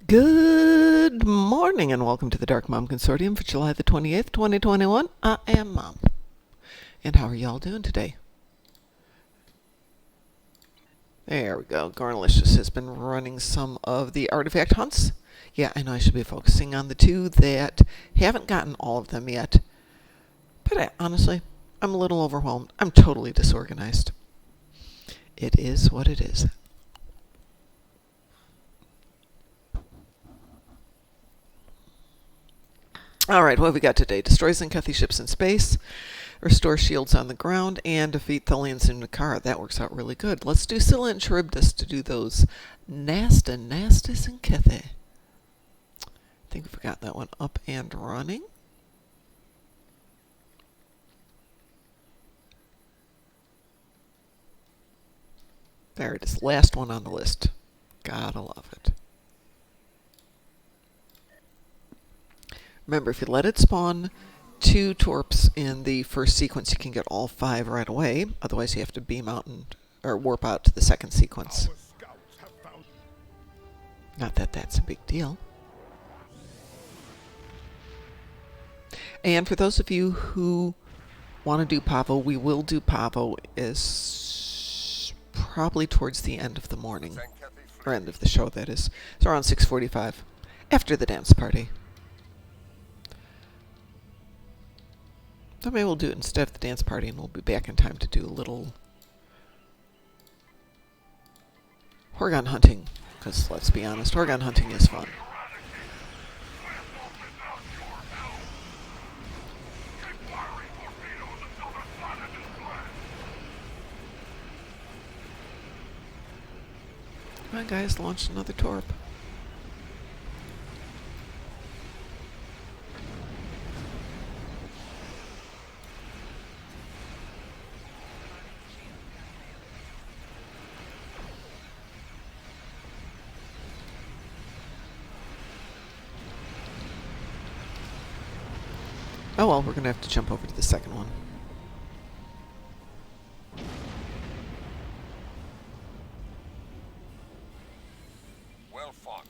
Good morning and welcome to the Dark Mom Consortium for July the 28th, 2021. I am Mom. And how are y'all doing today? There we go. Garnalicious has been running some of the artifact hunts. Yeah, I know I should be focusing on the two that haven't gotten all of them yet. But honestly, I'm a little overwhelmed. I'm totally disorganized. It is what it is. Alright, what have we got today? Destroy Zenkethi ships in space, restore shields on the ground, and defeat Tholians in Nukhara. That works out really good. Let's do Scylla and Charybdis to do those nasty Zenkethi. I think we've got that one up and running. There it is. Last one on the list. Gotta love it. Remember, if you let it spawn 2 torps in the first sequence, you can get all 5 right away. Otherwise, you have to beam out or warp out to the second sequence. Not that that's a big deal. And for those of you who want to do Pavo, we will do Pavo is probably towards the end of the morning. Or end of the show, that is. It's around 6:45. After the dance party. So maybe we'll do it instead of the dance party and we'll be back in time to do a little Horgon hunting. Because let's be honest, Horgon hunting is fun. Come on guys, launch another torp. Oh well, we're going to have to jump over to the second one. Well fought.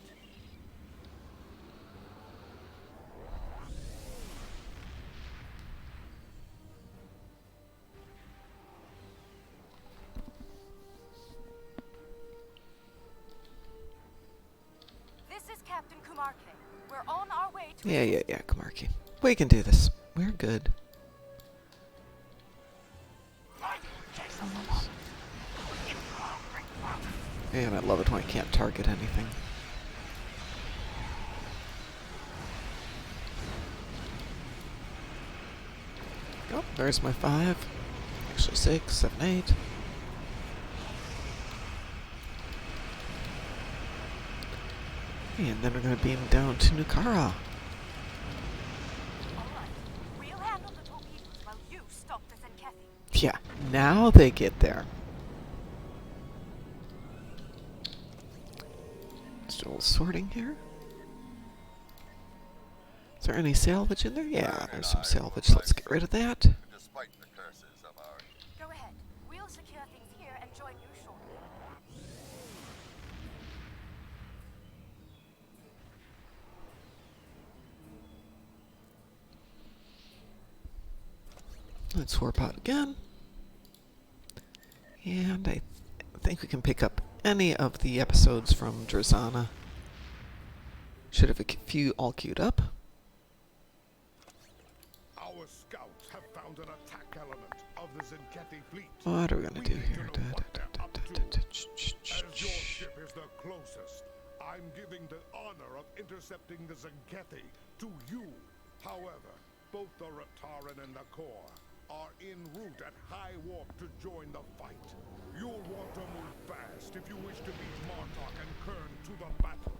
This is Captain Kumarke. We're on our way to... Yeah, Kumarke. We can do this. We're good. And I love it when I can't target anything. Oh, there's my 5. Actually 6, 7, 8. And then we're going to beam down to Nukhara. We'll handle the torpedoes while you stop the Zenkethi. Yeah, now they get there. Let's do a little sorting here. Is there any salvage in there? Yeah, there's some salvage. Let's get rid of that. Despite the curses of our... Go ahead. We'll secure things here and join you shortly. Let's warp out again. And I think we can pick up any of the episodes from Drazana. Should have a few all queued up. Our scouts have found an attack element of the Zenkethi fleet. What are we going to do We need here? to know what they're up to. As your ship is the closest, I'm giving the honor of intercepting the Zenkethi to you. However, both the Rataran and the Core are en route at high warp to join the fight. You'll want to move fast if you wish to beat Martok and Kern to the battle.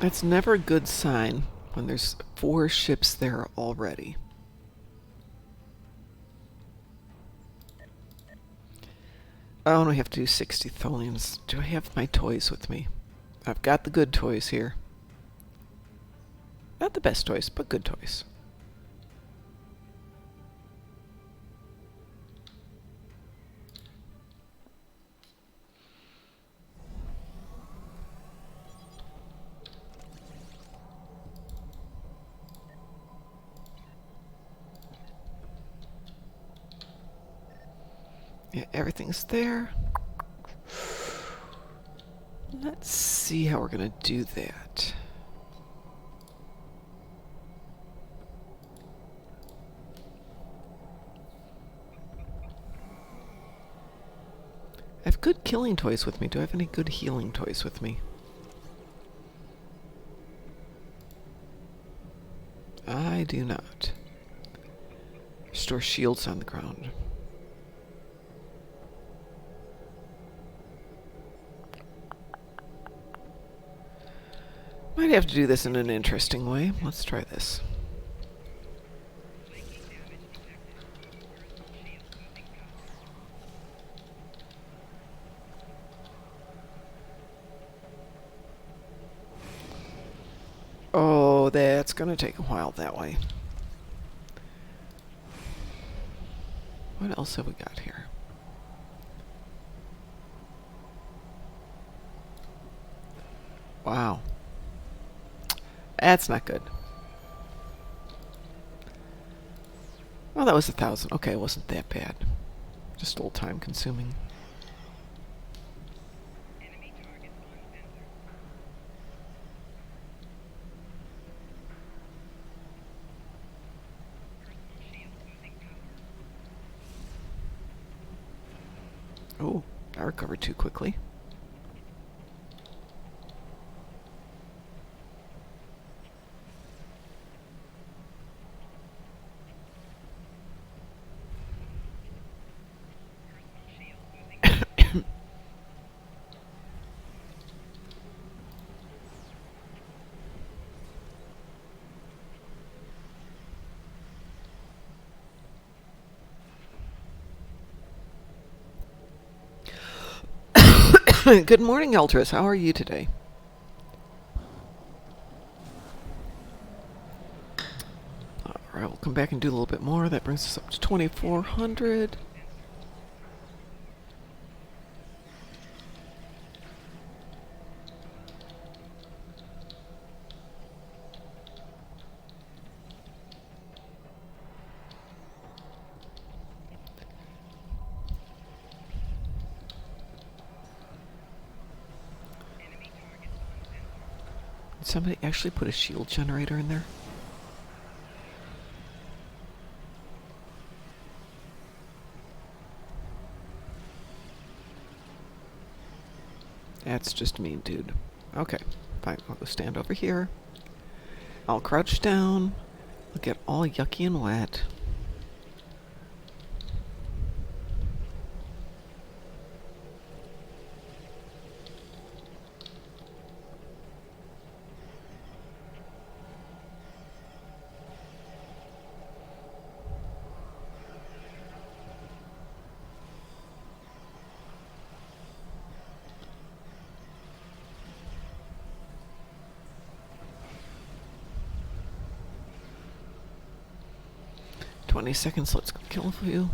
It's never a good sign when there's 4 ships there already. I only have to do 60 Tholians. Do I have my toys with me? I've got the good toys here. Not the best toys, but good toys. Yeah, everything's there. Let's see how we're going to do that. I have good killing toys with me. Do I have any good healing toys with me? I do not. Store shields on the ground. Might have to do this in an interesting way. Let's try this. Oh, that's going to take a while that way. What else have we got here? Wow. That's not good. Well, that was 1,000. Okay, it wasn't that bad. Just a little time consuming. Oh, I recovered too quickly. Good morning, Eldris. How are you today? Alright, we'll come back and do a little bit more. That brings us up to 2,400. Did somebody actually put a shield generator in there? That's just mean, dude. Okay, fine. I'll go stand over here. I'll crouch down. I'll get all yucky and wet. $20. Let's go kill a few.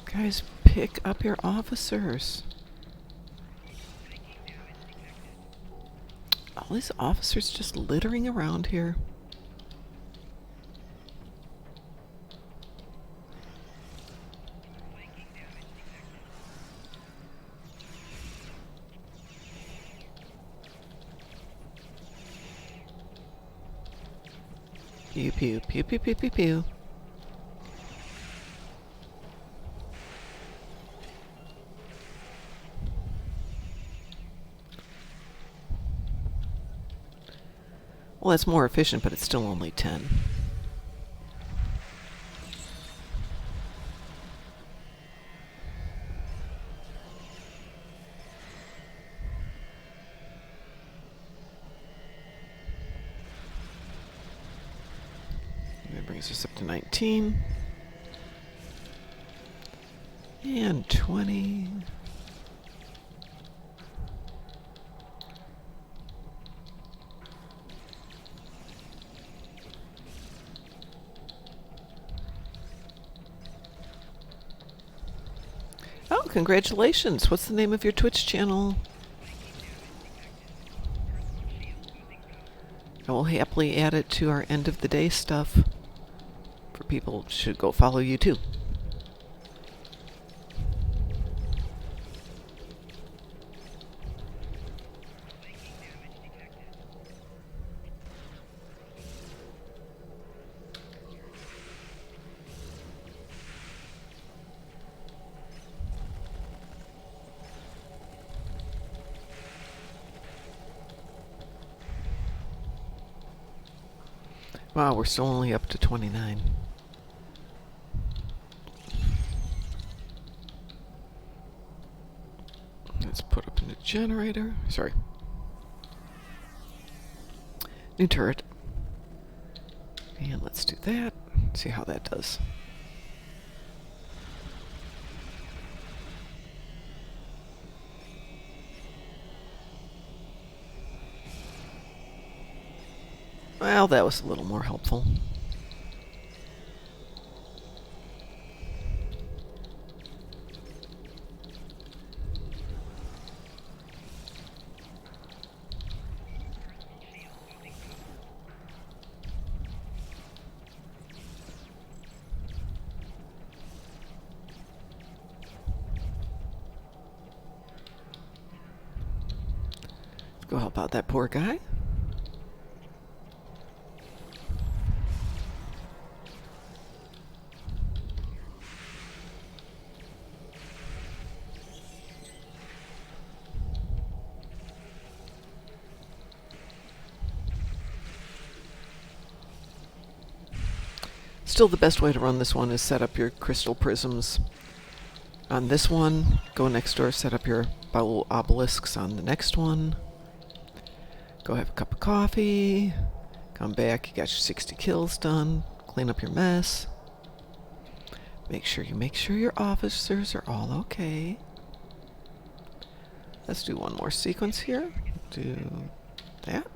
Guys, pick up your officers. All these officers just littering around here. Pew pew pew pew pew pew pew. Well, it's more efficient, but it's still only 10. Brings us up to 19. And 20. Oh, congratulations. What's the name of your Twitch channel? I will happily add it to our end of the day stuff. For people should go follow you too. Wow, we're still only up to 29. Let's put up a new generator. Sorry. New turret. And let's do that. See how that does. Well, that was a little more helpful. Let's go help out that poor guy. Still, the best way to run this one is set up your crystal prisms on this one. Go next door, set up your Baul obelisks on the next one. Go have a cup of coffee. Come back, you got your 60 kills done. Clean up your mess. Make sure your officers are all okay. Let's do one more sequence here. Do that.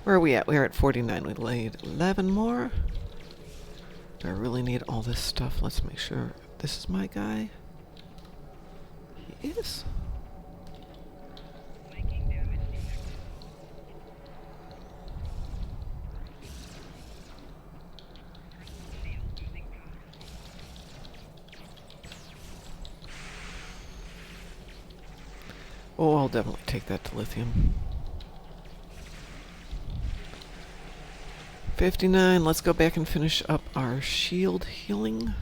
Where are we at? We're at 49. We laid 11 more. Do I really need all this stuff? Let's make sure this is my guy. He is. Oh, I'll definitely take that to lithium. 59, let's go back and finish up our shield healing.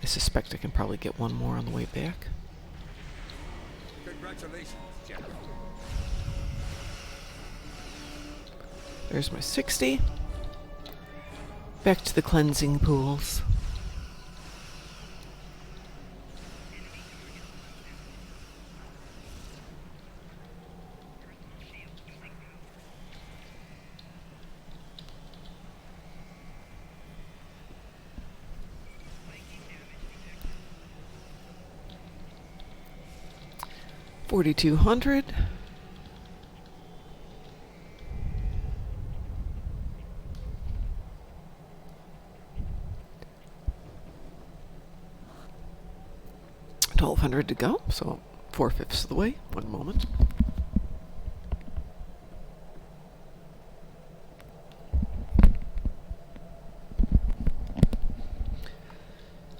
I suspect I can probably get one more on the way back. Congratulations, General. There's my 60. Back to the cleansing pools. $4,200. $1,200 to go, so 4/5 of the way. One moment.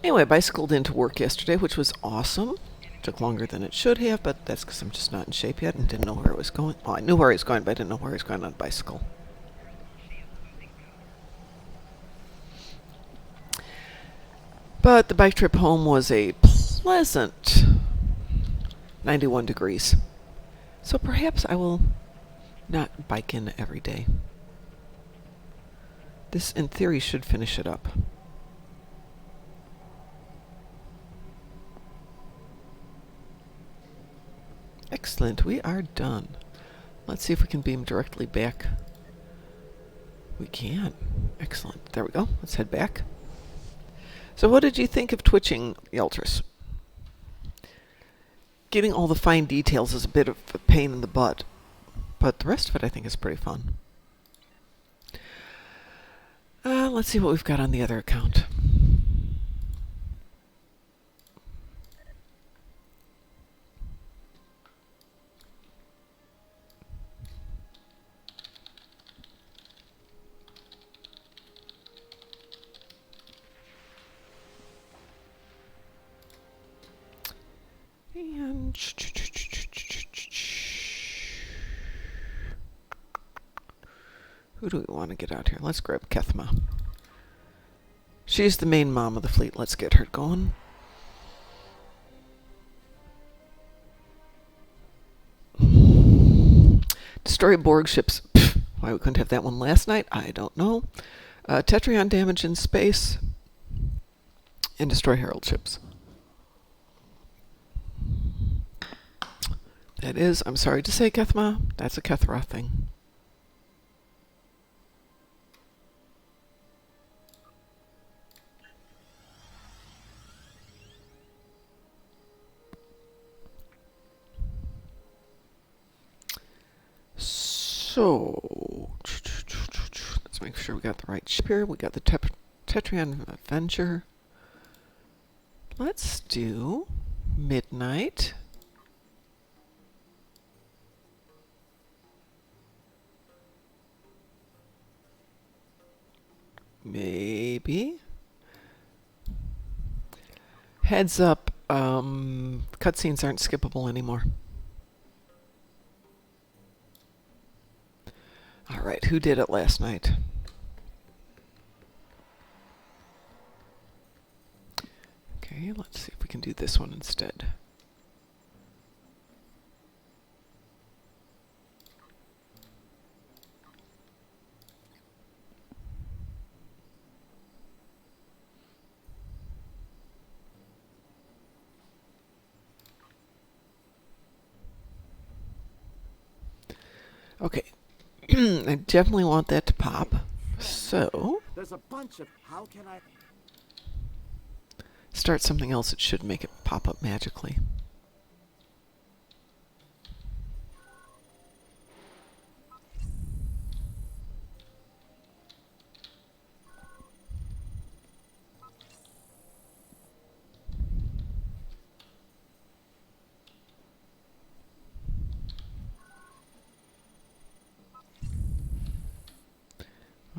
Anyway, I bicycled into work yesterday, which was awesome. Took longer than it should have, but that's because I'm just not in shape yet and didn't know where I was going. Well, I knew where I was going, but I didn't know where I was going on a bicycle. But the bike trip home was a pleasant 91 degrees. So perhaps I will not bike in every day. This, in theory, should finish it up. Excellent, we are done. Let's see if we can beam directly back. We can. Excellent. There we go. Let's head back. So what did you think of twitching, Yeltris? Getting all the fine details is a bit of a pain in the butt, but the rest of it I think is pretty fun. Let's see what we've got on the other account. And who do we want to get out here? Let's grab Kethma. She's the main mom of the fleet. Let's get her going. Destroy Borg ships. Pfft, why we couldn't have that one last night, I don't know. Tetrion damage in space. And destroy Herald ships. That is, I'm sorry to say, Kethma, that's a Kethra thing. So, let's make sure we got the right ship here. We got the Tetrion Avenger. Let's do Midnight. Maybe. Heads up, cutscenes aren't skippable anymore. Alright, who did it last night? Okay, let's see if we can do this one instead. Okay, I definitely want that to pop. So, There's a bunch of how can I start something else that should make it pop up magically.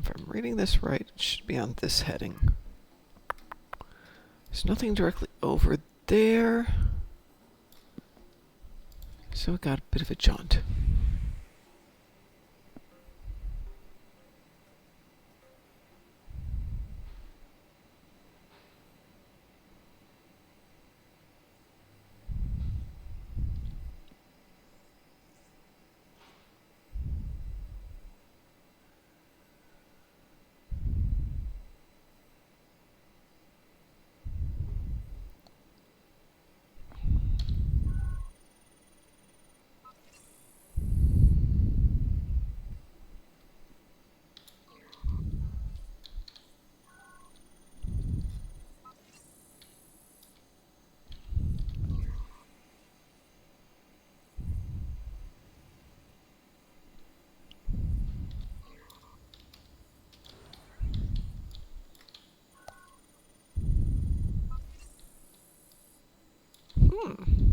If I'm reading this right, it should be on this heading. There's nothing directly over there. So we got a bit of a jaunt.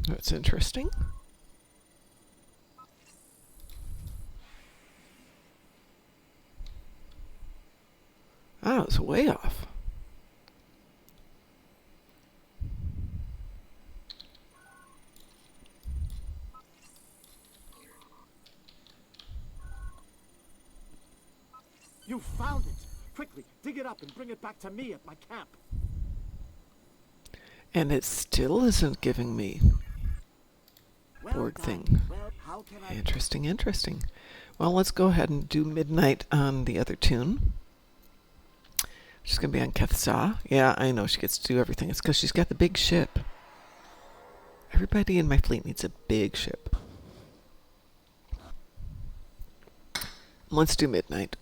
That's interesting. Oh, it's way off. You found it! Quickly, dig it up and bring it back to me at my camp. And it still isn't giving me Well Borg done. thing. Well, how can I... Interesting, interesting. Well, let's go ahead and do midnight on the other tune. She's going to be on Kethza. Yeah, I know she gets to do everything. It's because she's got the big ship. Everybody in my fleet needs a big ship. Let's do midnight.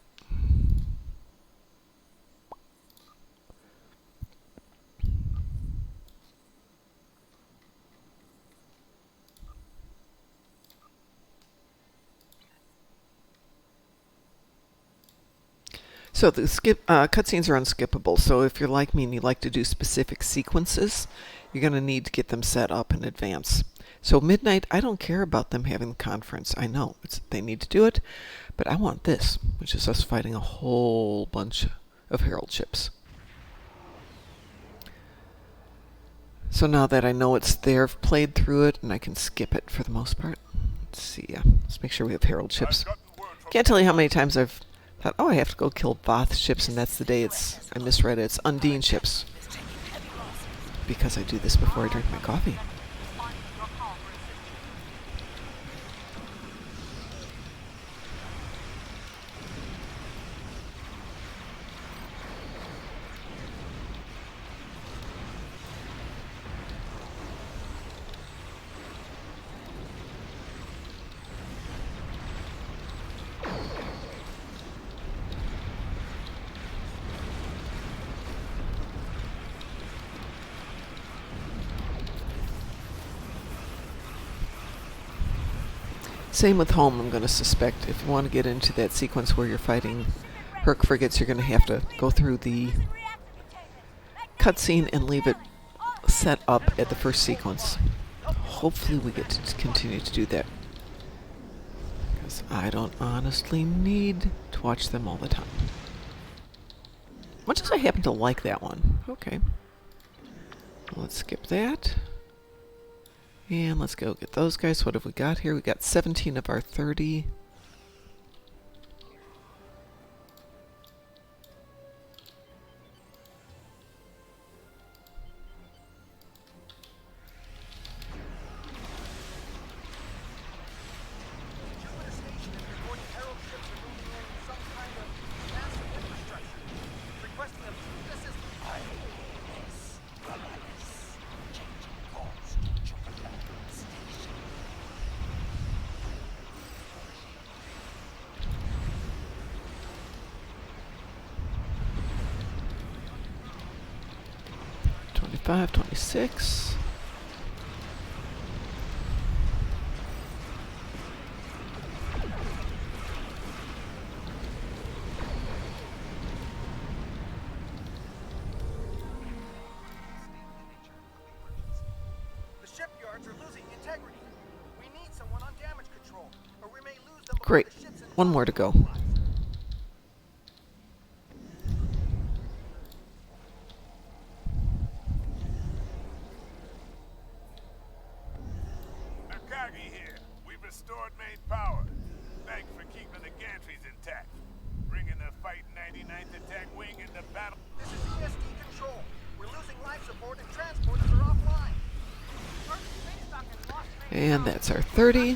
So the cutscenes are unskippable. So if you're like me and you like to do specific sequences, you're going to need to get them set up in advance. So midnight, I don't care about them having the conference. I know they need to do it, but I want this, which is us fighting a whole bunch of Herald ships. So now that I know it's there, I've played through it, and I can skip it for the most part. Let's see. Let's make sure we have Herald ships. Can't tell you how many times I've thought, oh, I have to go kill Voth ships, and that's the day I misread it. It's Undine ships. Because I do this before I drink my coffee. Same with home, I'm going to suspect. If you want to get into that sequence where you're fighting Herc frigates, you're going to have to go through the cutscene and leave it set up at the first sequence. Hopefully we get to continue to do that. Because I don't honestly need to watch them all the time. Much as I happen to like that one. Okay. Let's skip that. And let's go get those guys. What have we got here? We got 17 of our 30. Five, 26. The shipyards are losing integrity. We need someone on damage control, or we may lose them. Great. One more to go. Akagi here. We've restored main power. Thanks for keeping the gantries intact. Bringing the Fight 99th Attack Wing into battle. This is ESD control. We're losing life support and transporters are offline. And that's our 30.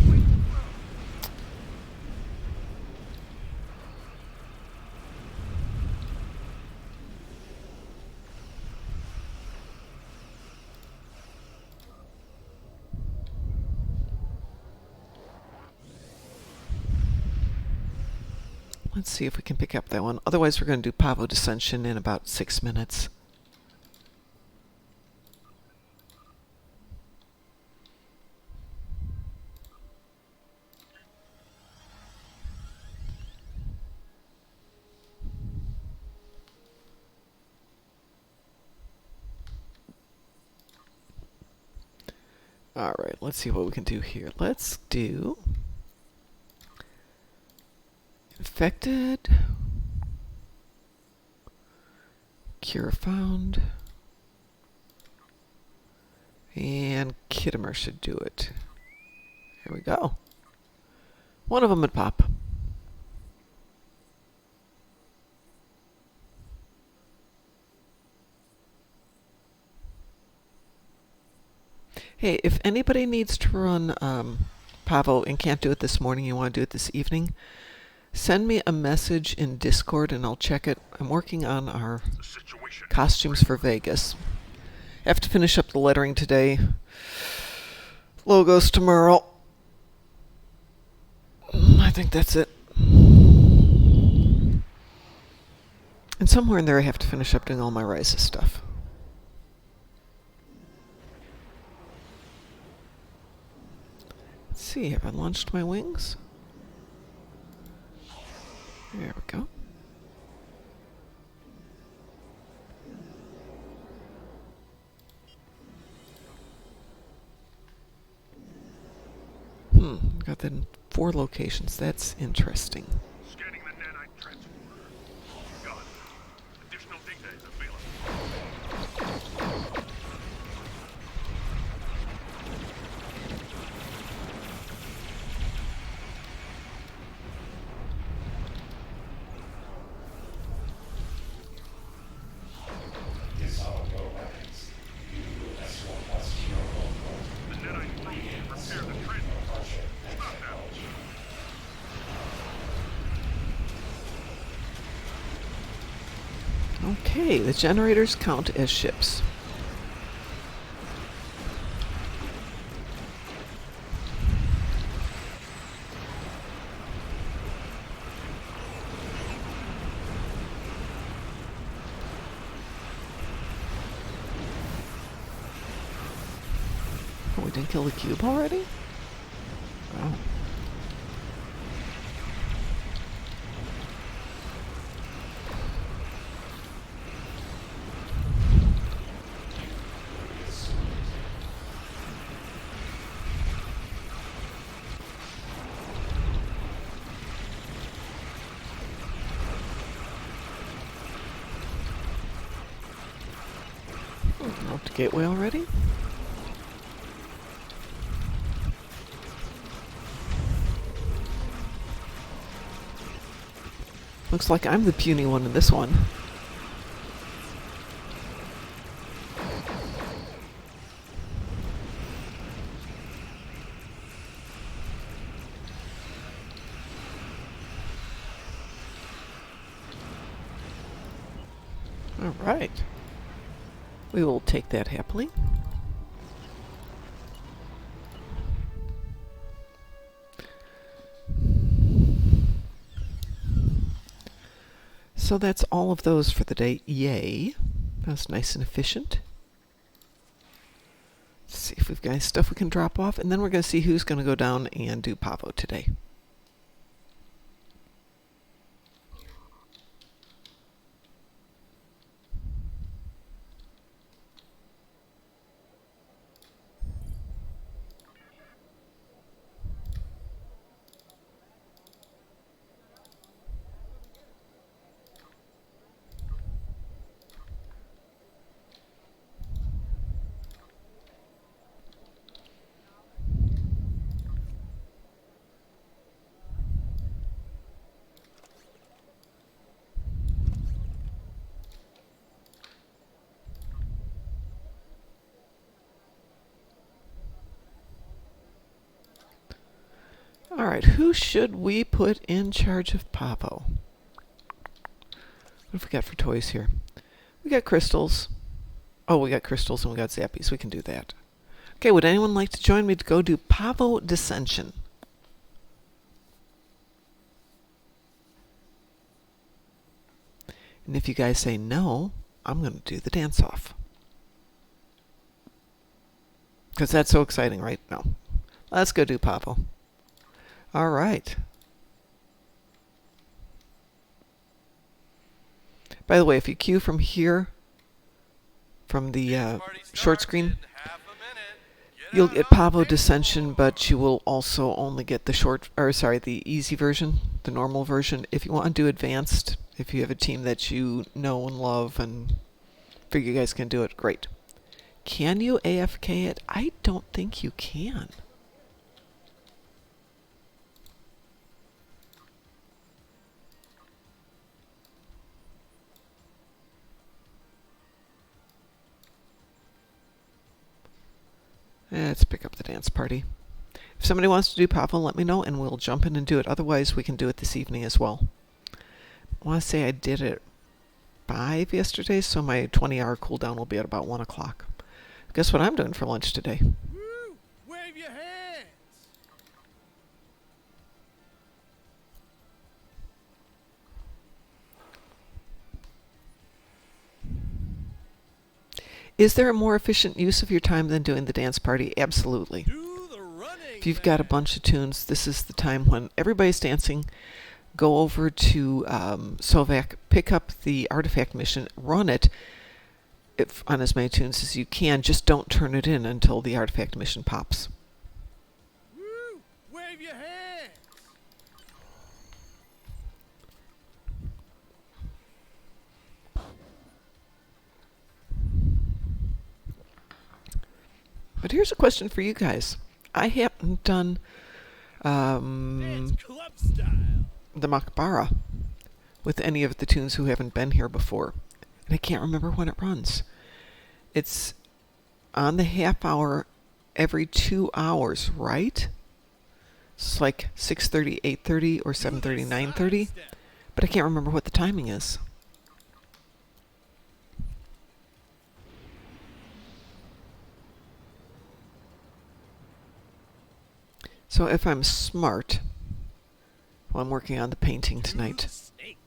Let's see if we can pick up that one. Otherwise, we're going to do Pavo Dissension in about 6 minutes. All right, let's see what we can do here. Let's do Infected, Cure Found, and Kittimer should do it. Here we go. One of them would pop. Hey, if anybody needs to run Pavo and can't do it this morning, you want to do it this evening, send me a message in Discord and I'll check it. I'm working on our costumes for Vegas. I have to finish up the lettering today. Logos tomorrow. I think that's it. And somewhere in there I have to finish up doing all my Ryza stuff. Let's see, have I launched my wings? There we go. Got that in 4 locations. That's interesting. Scanning the nanite transporter. Got it. Additional data is available. The nanite probe can repair the transporter. Stop now. Okay, the generators count as ships. Oh, we didn't kill the cube already? Wow. Up to gateway already? Looks like I'm the puny one in this one. All right. We will take that happily. So that's all of those for the day. Yay. That was nice and efficient. Let's see if we've got any stuff we can drop off. And then we're going to see who's going to go down and do Pavo today. All right, who should we put in charge of Pavo? What have we got for toys here? We got crystals. Oh, we got crystals and we got zappies. We can do that. Okay, would anyone like to join me to go do Pavo Dissension? And if you guys say no, I'm going to do the dance-off. Because that's so exciting, right? No. Let's go do Pavo. All right. By the way, if you queue from here, from the short screen, you'll get Pavo Dissension, but you will also only get the easy version, the normal version. If you want to do advanced, if you have a team that you know and love and figure you guys can do it, great. Can you AFK it? I don't think you can. Let's pick up the dance party. If somebody wants to do Pavlov, let me know and we'll jump in and do it. Otherwise, we can do it this evening as well. I want to say I did it 5 yesterday, so my 20-hour cooldown will be at about 1 o'clock. Guess what I'm doing for lunch today? Woo! Wave your hands! Is there a more efficient use of your time than doing the dance party? Absolutely. Do the running, If you've got a bunch of tunes, this is the time when everybody's dancing. Go over to Sovak, pick up the artifact mission, run it on as many tunes as you can. Just don't turn it in until the artifact mission pops. Woo! Wave your hands! But here's a question for you guys. I haven't done Dance club style. the Makbara with any of the tunes who haven't been here before. And I can't remember when it runs. It's on the half hour every 2 hours, right? It's like 6:30, 8:30, or 7:30, 9:30. But I can't remember what the timing is. So if I'm smart, while I'm working on the painting tonight, Snake.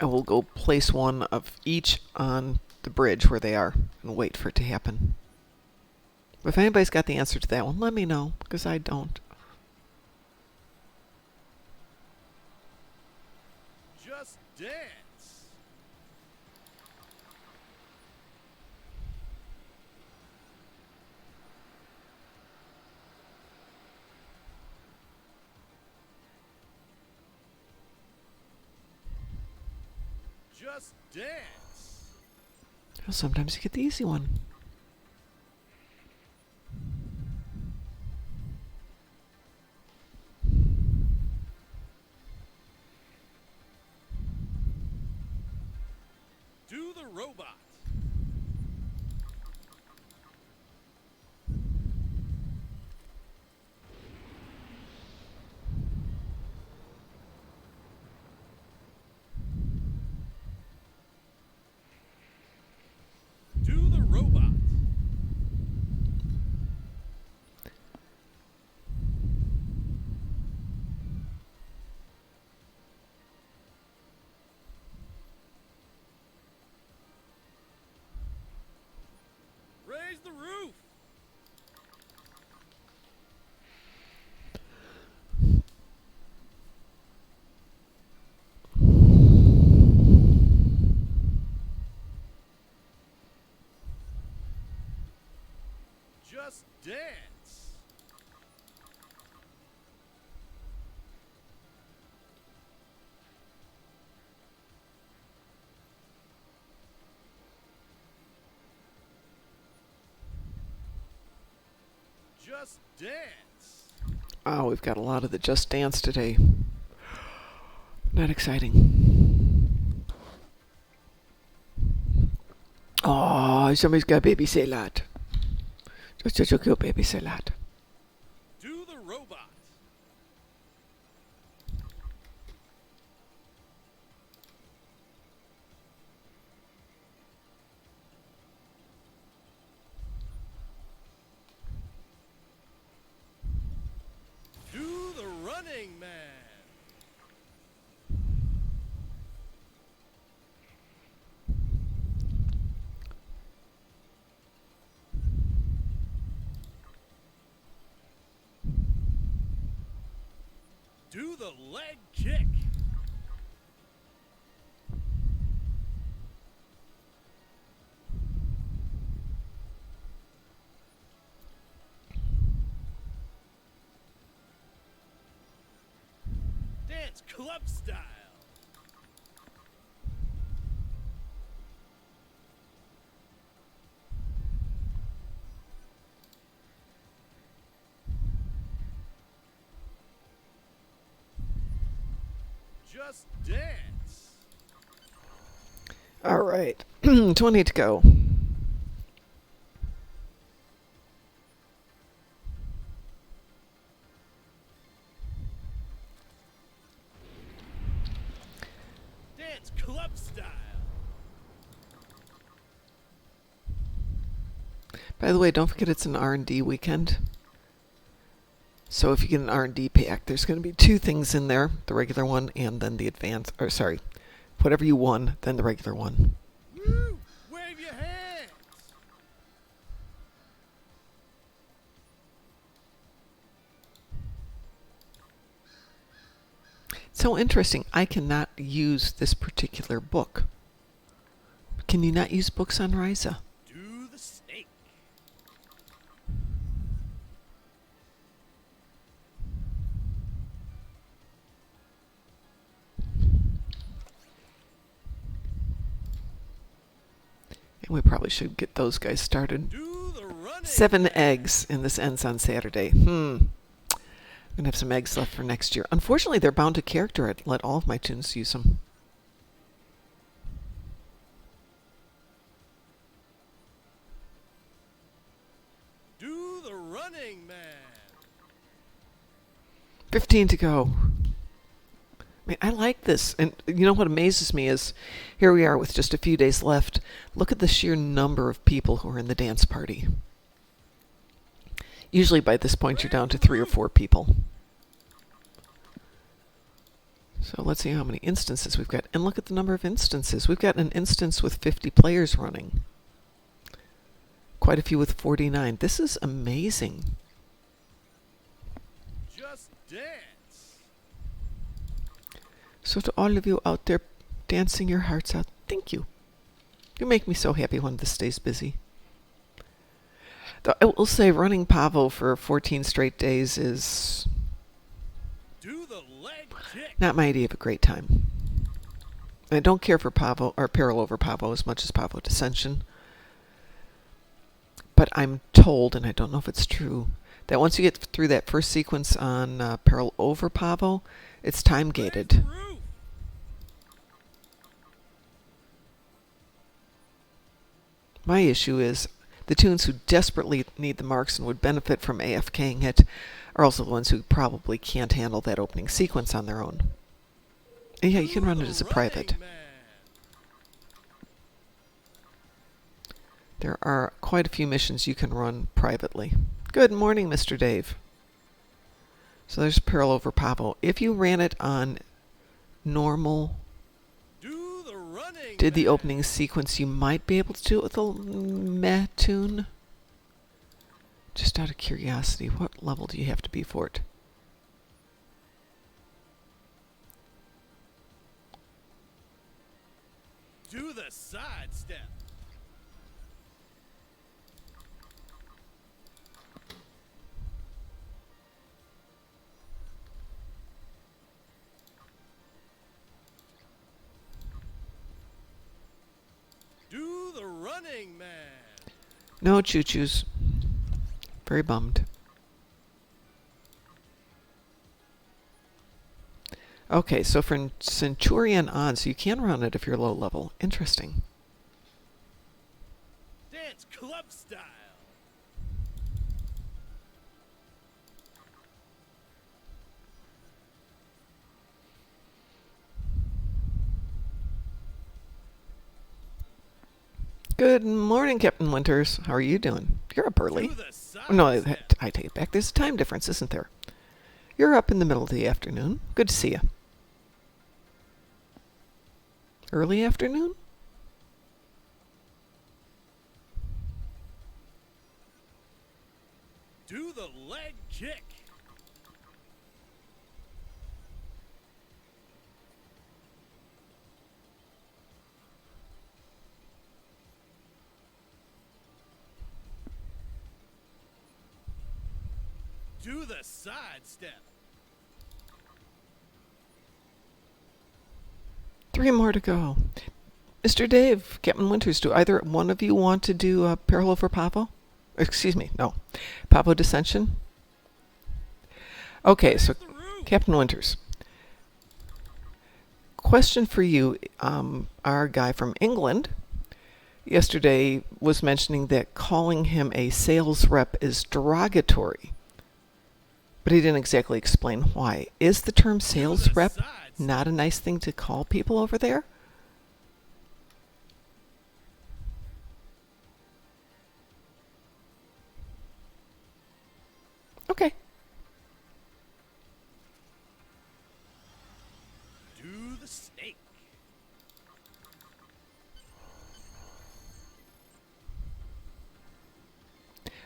I will go place one of each on the bridge where they are and wait for it to happen. If anybody's got the answer to that one, let me know, because I don't. Just dance. Just dance. Well, sometimes you get the easy one. Do the robot. Do the robot. Raise the roof. Just dance. Just dance. Oh, we've got a lot of the Just Dance today. Not exciting. Oh, somebody's got baby salad. Just such a cute baby salad. Do the robot. Do the running man. Do the leg kick. Dance club style. Just dance. All right. 20 to go. club style. By the way, don't forget it's an R&D weekend. So if you get an R&D pack, there's going to be 2 things in there, the regular one and then the advanced, or sorry, whatever you won, then the regular one. Woo! Wave your hands. So interesting, I cannot use this particular book. Can you not use books on Ryza? Do the snake. And we probably should get those guys started. Do the running. 7 eggs, and this ends on Saturday. I'm going to have some eggs left for next year. Unfortunately, they're bound to character. I'd let all of my tunes use them. Do the running man. 15 to go. I mean, I like this. And you know what amazes me is here we are with just a few days left. Look at the sheer number of people who are in the dance party. Usually by this point you're down to 3 or 4 people. So let's see how many instances we've got. And look at the number of instances. We've got an instance with 50 players running. Quite a few with 49. This is amazing. Just dance. So to all of you out there dancing your hearts out, thank you. You make me so happy when this stays busy. Though I will say running Pavo for 14 straight days is Do the leg kick. not my idea of a great time. And I don't care for Pavo or Peril over Pavo as much as Pavo Dissension. But I'm told, and I don't know if it's true, that once you get through that first sequence on Peril over Pavo, it's time gated. Roof. My issue is the tunes who desperately need the marks and would benefit from AFKing it are also the ones who probably can't handle that opening sequence on their own. And yeah, you can run it as a private. There are quite a few missions you can run privately. Good morning, Mr. Dave. So there's Peril over Pavo. If you ran it on normal, Do the running. did the man. opening sequence, you might be able to do it with a meh tune. Just out of curiosity, what level do you have to be for it? Do the side step. Do the running man. No choo-choos. Very bummed. Okay, so for Centurion on, so you can run it if you're low level. Interesting. Dance club style. Good morning, Captain Winters. How are you doing? You're up early. Do the side No, I step. take it back. There's a time difference, isn't there? You're up in the middle of the afternoon. Good to see you. Early afternoon? Do the leg kick. Do the side step. 3 more to go. Mr. Dave, Captain Winters, do either one of you want to do Peril over Pavo? Excuse me, no. Pavo Dissension? Okay, so The roof. Captain Winters. Question for you. Our guy from England yesterday was mentioning that calling him a sales rep is derogatory. But he didn't exactly explain why. Is the term sales the rep side step. not a nice thing to call people over there?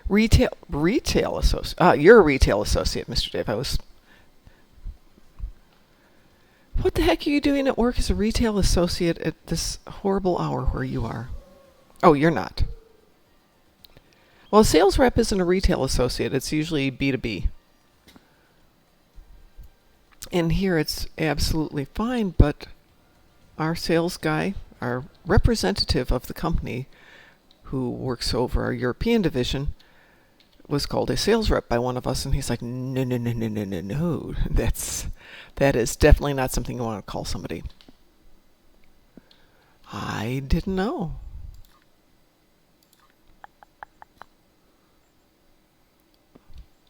Retail associate. You're a retail associate, Mr. Dave. What the heck are you doing at work as a retail associate at this horrible hour where you are? Oh, you're not. Well, a sales rep isn't a retail associate. It's usually B2B. And here it's absolutely fine, but our sales guy, our representative of the company who works over our European division, was called a sales rep by one of us, and he's like, no, no, no, no, no, no, no. That is definitely not something you want to call somebody. I didn't know.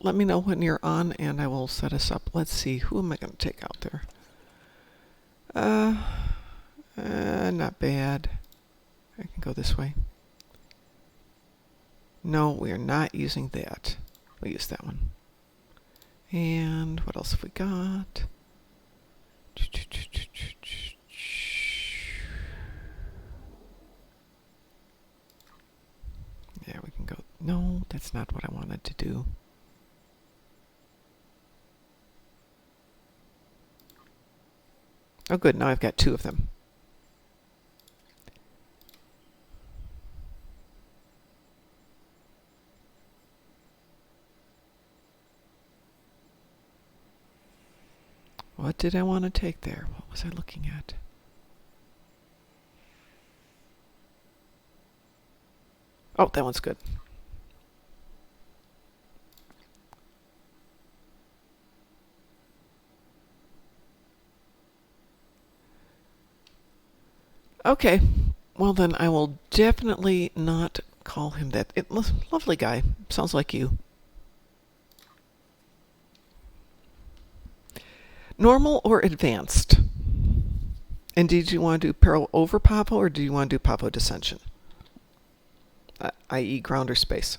Let me know when you're on, and I will set us up. Let's see, who am I going to take out there? Not bad. I can go this way. No, we are not using that. We'll use that one. And what else have we got? Yeah, we can go. No, that's not what I wanted to do. Oh, good. Now I've got two of them. What did I want to take there? What was I looking at? Oh, that one's good. Okay. Well, then I will definitely not call him that. Lovely guy. Sounds like you. Normal or advanced? And did you want to do peril over Pavo, or do you want to do Pavo descension? I.e. ground or space.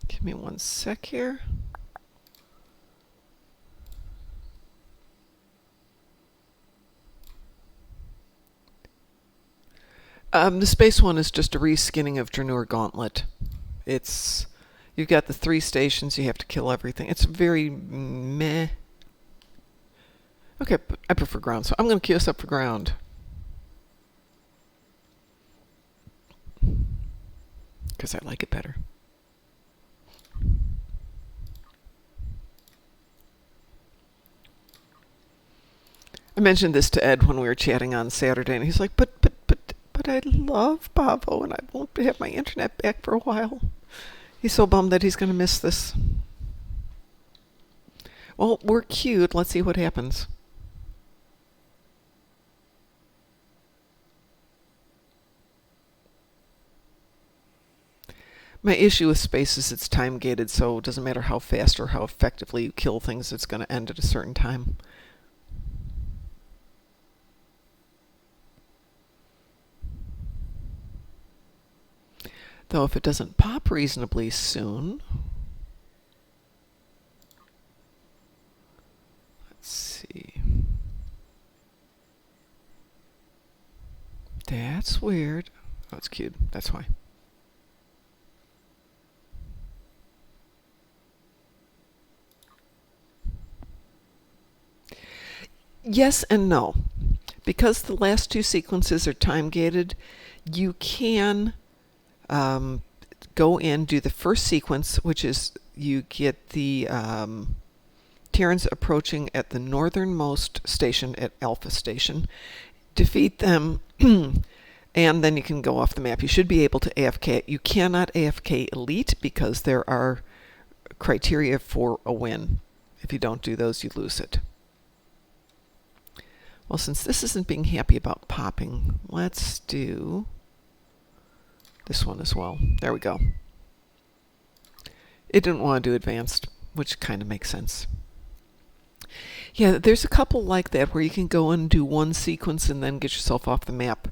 Give me one sec here. The space one is just a reskinning of Draenor Gauntlet. You've got the 3 stations, you have to kill everything. It's very meh. Okay, I prefer ground, so I'm going to queue us up for ground. Because I like it better. I mentioned this to Ed when we were chatting on Saturday, and he's like, but I love Pavo, and I won't have my internet back for a while. He's so bummed that he's going to miss this. Well, we're queued. Let's see what happens. My issue with space is it's time gated, so it doesn't matter how fast or how effectively you kill things, it's going to end at a certain time. Though if it doesn't pop reasonably soon, let's see. That's weird. Oh, it's cute. That's why. Yes and no. Because the last 2 sequences are time gated, you can go in, do the first sequence, which is you get the Terrans approaching at the northernmost station, at Alpha Station, defeat them, and then you can go off the map. You should be able to AFK it. You cannot AFK Elite because there are criteria for a win. If you don't do those, you lose it. Well, since this isn't being happy about popping, let's do this one as well. There we go. It didn't want to do advanced, which kind of makes sense. Yeah, there's a couple like that where you can go and do one sequence and then get yourself off the map.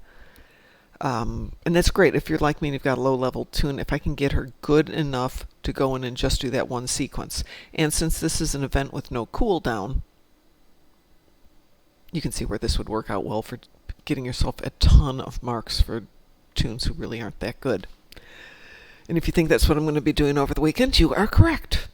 And that's great if you're like me and you've got a low-level toon. If I can get her good enough to go in and just do that one sequence. And since this is an event with no cooldown, you can see where this would work out well for getting yourself a ton of marks for toons who really aren't that good. And if you think that's what I'm going to be doing over the weekend, you are correct.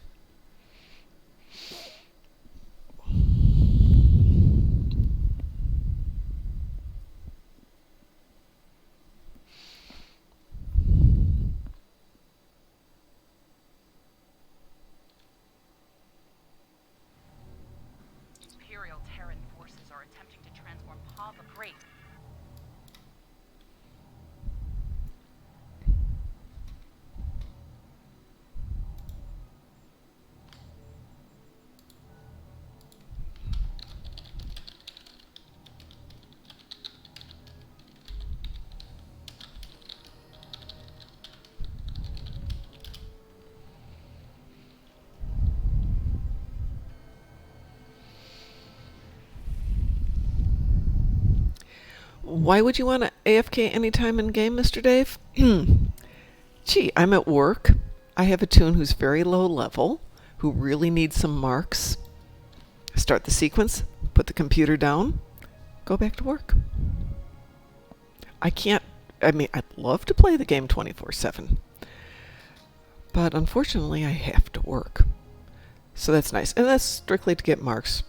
Imperial Terran forces are attempting to transform Pa the Great. Why would you want to AFK anytime in game, Mr. Dave? Gee, I'm at work. I have a toon who's very low level, who really needs some marks. Start the sequence, put the computer down, go back to work. I'd love to play the game 24/7. But unfortunately, I have to work. So that's nice. And that's strictly to get marks.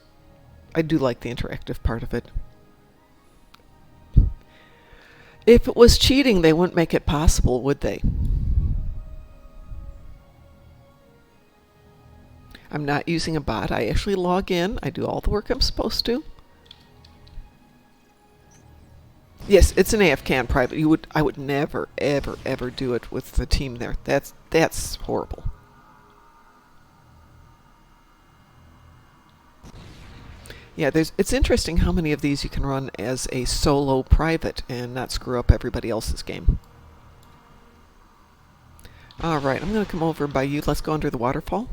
I do like the interactive part of it. If it was cheating, they wouldn't make it possible, would they? I'm not using a bot. I actually log in. I do all the work I'm supposed to. Yes, it's an AFK in private. I would never, ever, ever do it with the team there. That's horrible. Yeah, it's interesting how many of these you can run as a solo private and not screw up everybody else's game. Alright, I'm going to come over by you. Let's go under the waterfall.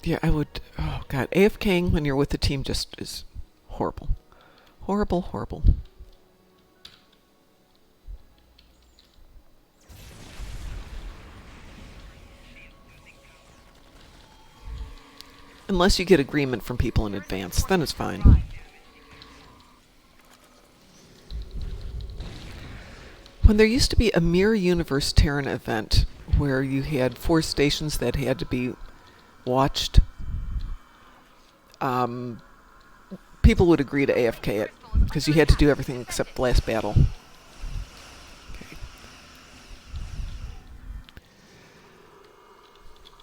Yeah, I would... Oh, God. AFKing when you're with the team just is horrible. Horrible, horrible. Unless you get agreement from people in advance, then it's fine. When there used to be a Mirror Universe Terran event where you had 4 stations that had to be watched, people would agree to AFK it because you had to do everything except the last battle. Okay.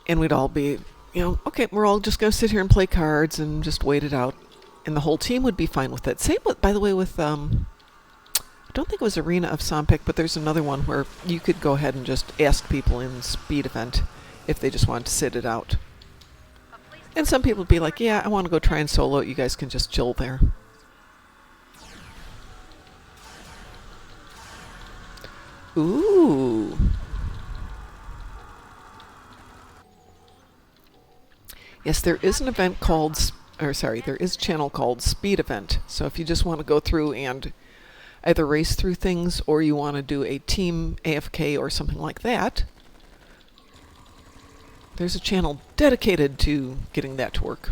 And we'd all be... okay, we're all just going to sit here and play cards and just wait it out. And the whole team would be fine with it. Same with, by the way, with, I don't think it was Arena of Sompic, but there's another one where you could go ahead and just ask people in Speed Event if they just wanted to sit it out. And some people would be like, yeah, I want to go try and solo it. You guys can just chill there. Ooh. Yes, there is an event called, there is a channel called Speed Event. So if you just want to go through and either race through things or you want to do a team AFK or something like that, there's a channel dedicated to getting that to work.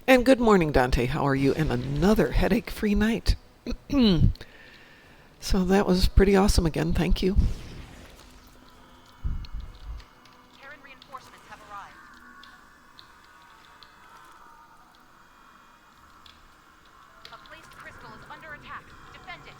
And good morning, Dante. How are you? And another headache-free night. So that was pretty awesome again. Thank you. Terran reinforcements have arrived. A placed crystal is under attack. Defend it.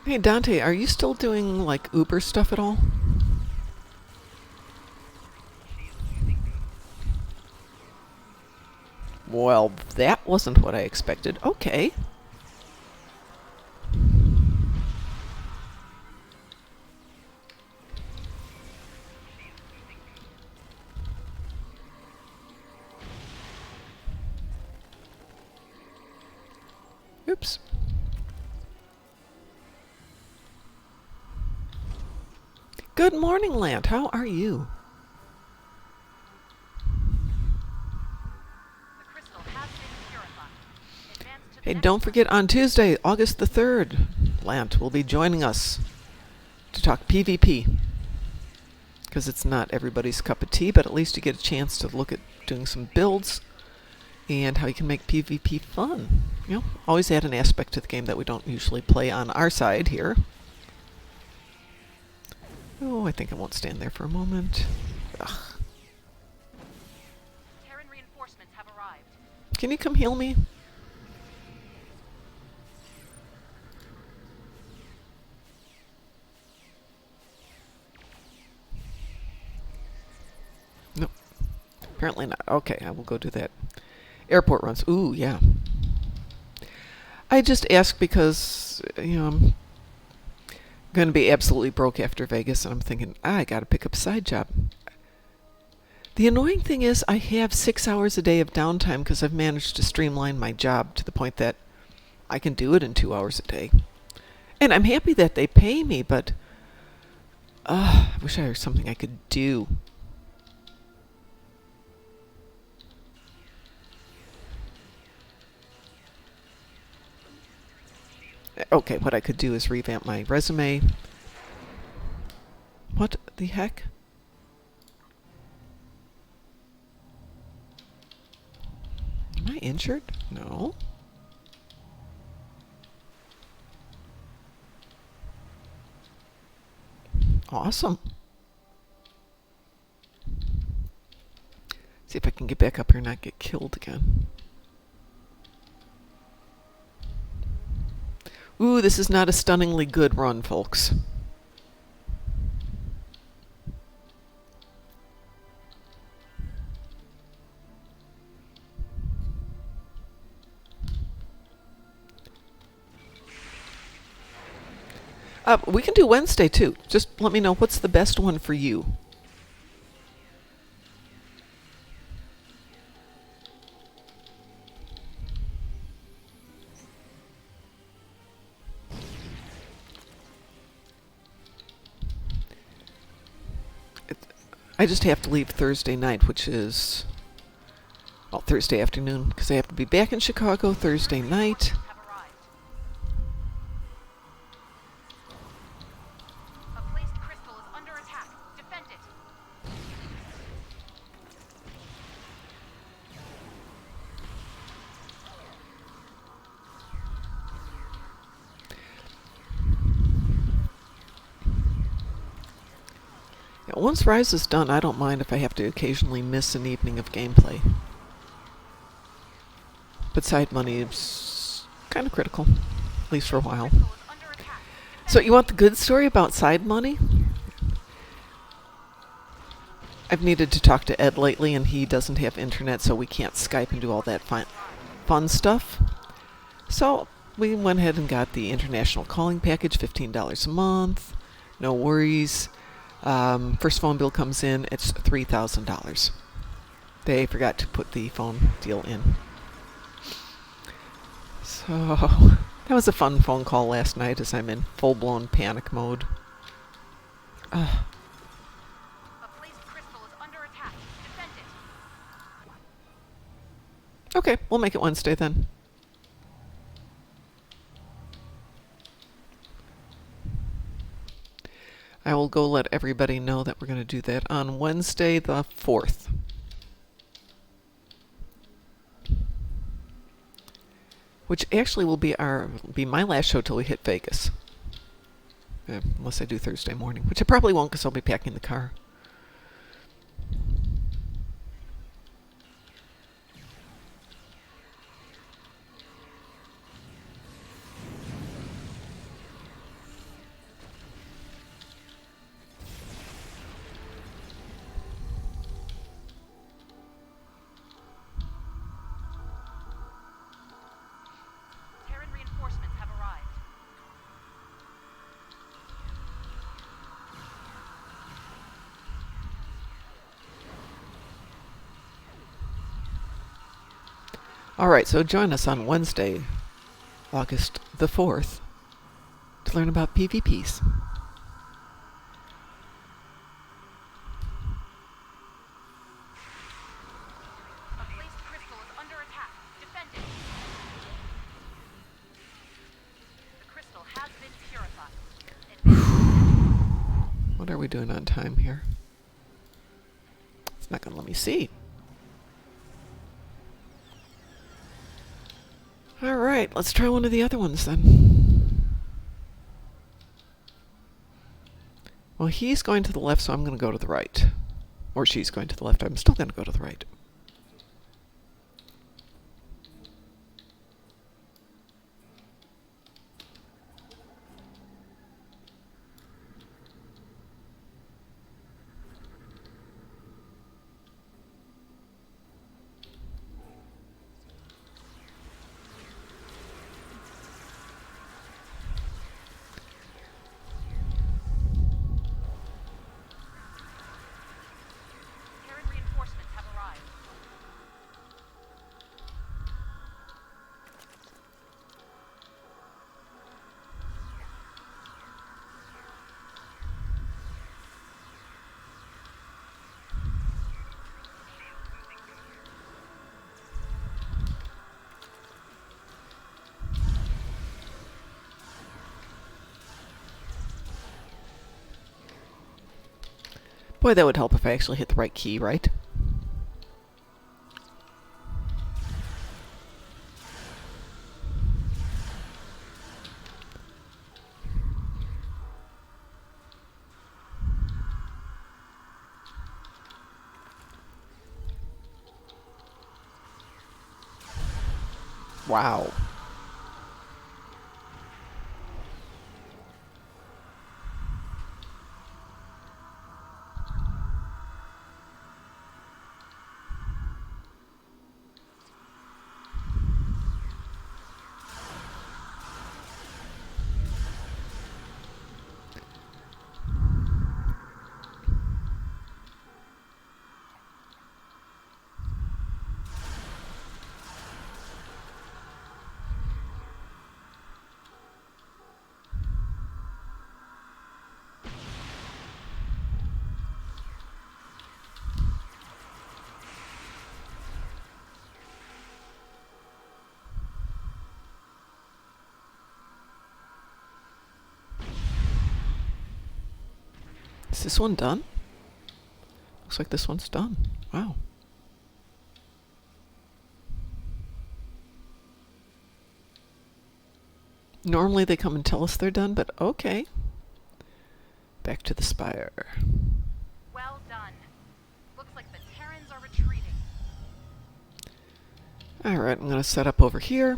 Hey, Dante, are you still doing, like, Uber stuff at all? Well, that wasn't what I expected. Okay. Oops. Good morning, Lant. How are you? The crystal has been purified. Advance to the Hey, next don't forget on Tuesday, August the 3rd, Lant will be joining us to talk PvP. Because it's not everybody's cup of tea, but at least you get a chance to look at doing some builds and how you can make PvP fun. You know, always add an aspect to the game that we don't usually play on our side here. Oh, I think I won't stand there for a moment. Ugh. Terran reinforcements have arrived. Can you come heal me? No. Apparently not. Okay, I will go do that. Airport runs. Ooh, yeah. I just ask because, you know, I'm going to be absolutely broke after Vegas, and I'm thinking, I got to pick up a side job. The annoying thing is I have 6 hours a day of downtime because I've managed to streamline my job to the point that I can do it in 2 hours a day. And I'm happy that they pay me, but I wish I had something I could do. Okay, what I could do is revamp my resume. What the heck? Am I injured? No. Awesome. See if I can get back up here and not get killed again. Ooh, this is not a stunningly good run, folks. We can do Wednesday, too. Just let me know what's the best one for you. I just have to leave Thursday night, which is, well, Thursday afternoon, because I have to be back in Chicago Thursday night. Have arrived. A placed crystal is under attack. Defend it. Yeah, once Rise is done, I don't mind if I have to occasionally miss an evening of gameplay. But side money is kind of critical, at least for a while. Crystal is under attack. So you want the good story about side money? I've needed to talk to Ed lately, and he doesn't have internet, so we can't Skype and do all that fun stuff. So we went ahead and got the international calling package, $15 a month. No worries. First phone bill comes in, it's $3,000. They forgot to put the phone deal in. So that was a fun phone call last night as I'm in full-blown panic mode. A placed crystal is under attack. Defend it. Okay, we'll make it Wednesday then. I will go let everybody know that we're going to do that on Wednesday the 4th. Which actually will be my last show till we hit Vegas. Unless I do Thursday morning, which I probably won't because I'll be packing the car. All right, so join us on Wednesday, August the 4th, to learn about PvPs. A placed crystal is under attack. Defend it. The crystal has been purified. Advance. What are we doing on time here? It's not going to let me see. All right, let's try one of the other ones then. Well, he's going to the left, so I'm going to go to the right. Or she's going to the left. I'm still going to go to the right. Terran reinforcements have arrived. Boy, that would help if I actually hit the right key, right? Wow. Is this one done? Looks like this one's done. Wow. Normally they come and tell us they're done, but okay. Back to the spire. Well done. Looks like the Terrans are retreating. Alright, I'm going to set up over here.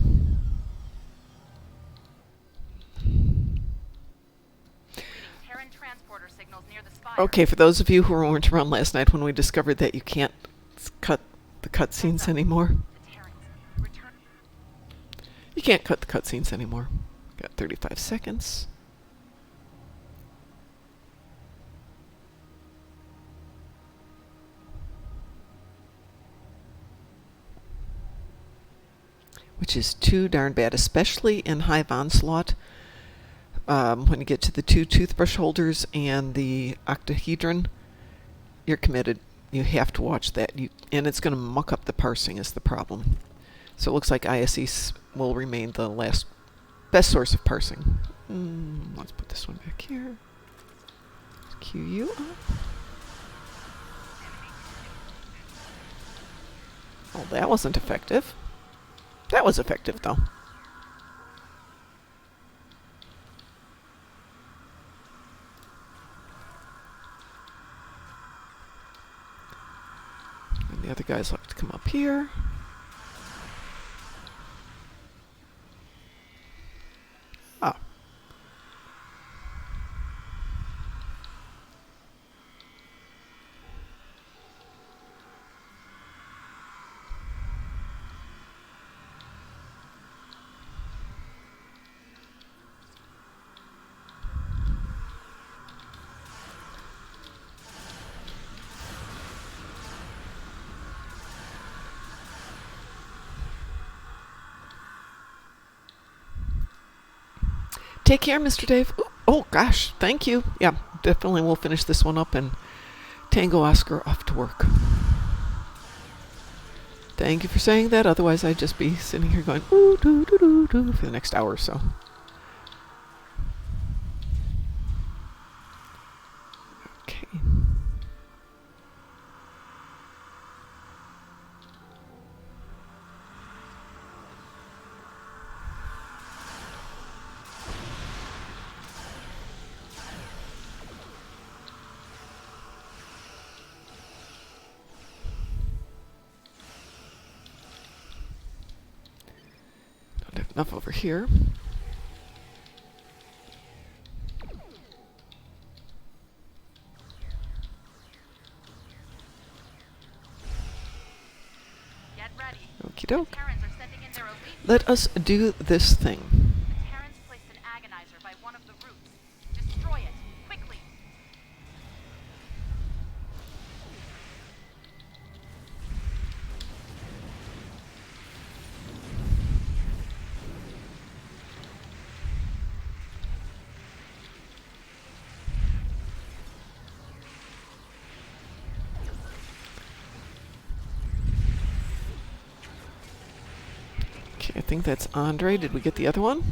Terran transporter signals near the spire. Okay, for those of you who weren't around last night when we discovered that you can't cut the cutscenes anymore. The Terrans. Return. You can't cut the cutscenes anymore. Got 35 seconds. Which is too darn bad, especially in Hive Onslaught. When you get to the 2 toothbrush holders and the octahedron, you're committed. You have to watch that. And it's going to muck up the parsing is the problem. So it looks like ISE will remain the best source of parsing. Let's put this one back here. Let's queue you up. Oh, that wasn't effective. That was effective, though. And the other guys like to come up here. Ah. Take care, Mr. Dave. Ooh, oh, gosh. Thank you. Yeah, definitely we'll finish this one up and Tango Oscar off to work. Thank you for saying that. Otherwise, I'd just be sitting here going, ooh, doo, doo, doo, doo, for the next hour or so. Okay. Don't have enough over here. Get ready. Okie doke. Terrans are sending in their elite. Let us do this thing. The Terrans placed an agonizer by one of the routes. Destroy it, quickly. Okay, I think that's Andre. Did we get the other one? Looks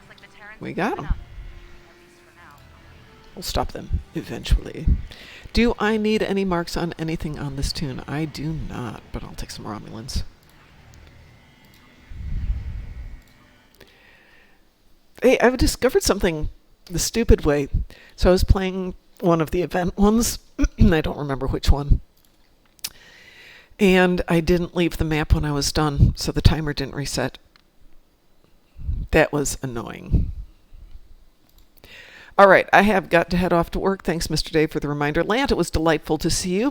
like the Terrans We have got given 'em. up. At least for now. We'll stop them eventually. Do I need any marks on anything on this tune? I do not, but I'll take some Romulans. Hey, I've discovered something the stupid way. So I was playing one of the event ones. I don't remember which one. And I didn't leave the map when I was done, so the timer didn't reset. That was annoying. All right, I have got to head off to work. Thanks, Mr. Dave, for the reminder. Lant, it was delightful to see you.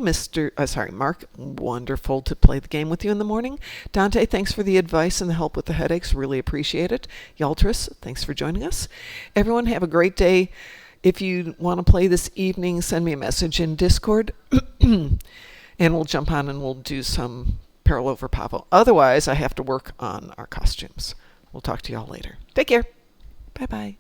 Mark, wonderful to play the game with you in the morning. Dante, thanks for the advice and the help with the headaches. Really appreciate it. Yaltris, thanks for joining us. Everyone, have a great day. If you want to play this evening, send me a message in Discord, and we'll jump on and we'll do some Parallel over Pavo. Otherwise, I have to work on our costumes. We'll talk to y'all later. Take care. Bye-bye.